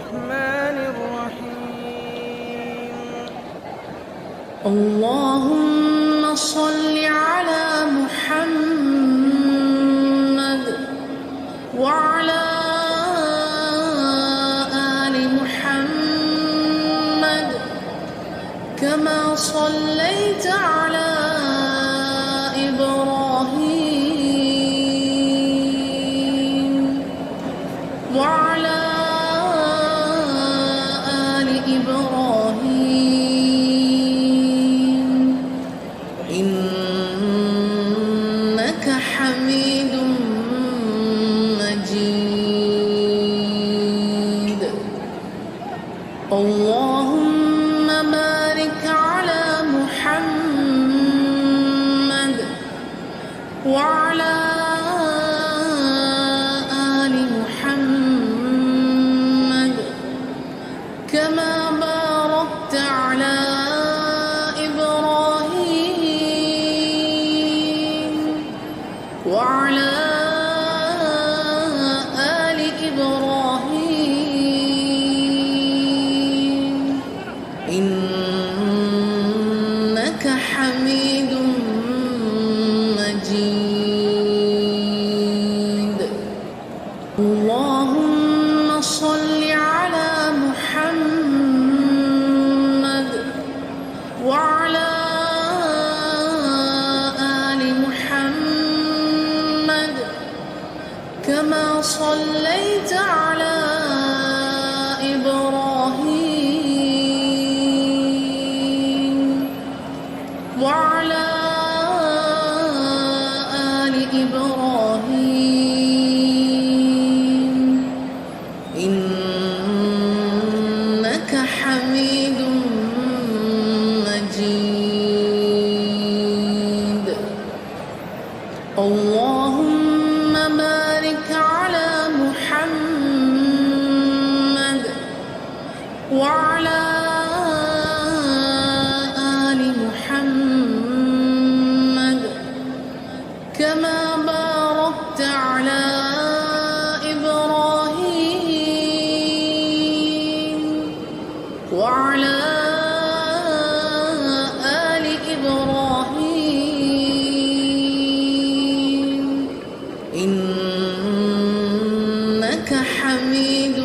الرحمن الرحيم. اللهم صل على محمد وعلى آل محمد كما صليت على إبراهيم وعلى آل إبراهيم إنك حميد مجيد. اللهم بارك على محمد وعلى آل محمد كما باركت على إبراهيم وعلى آل إبراهيم إنك حميد مجيد. اللهم صل على محمد وعلى آل محمد كما صليت على إبراهيم وعلى آل إبراهيم إنك حميد مجيد. اللهم بارك على محمد وعلى آل محمد كما باركت على إبراهيم وعلى آل إبراهيم إنك حميد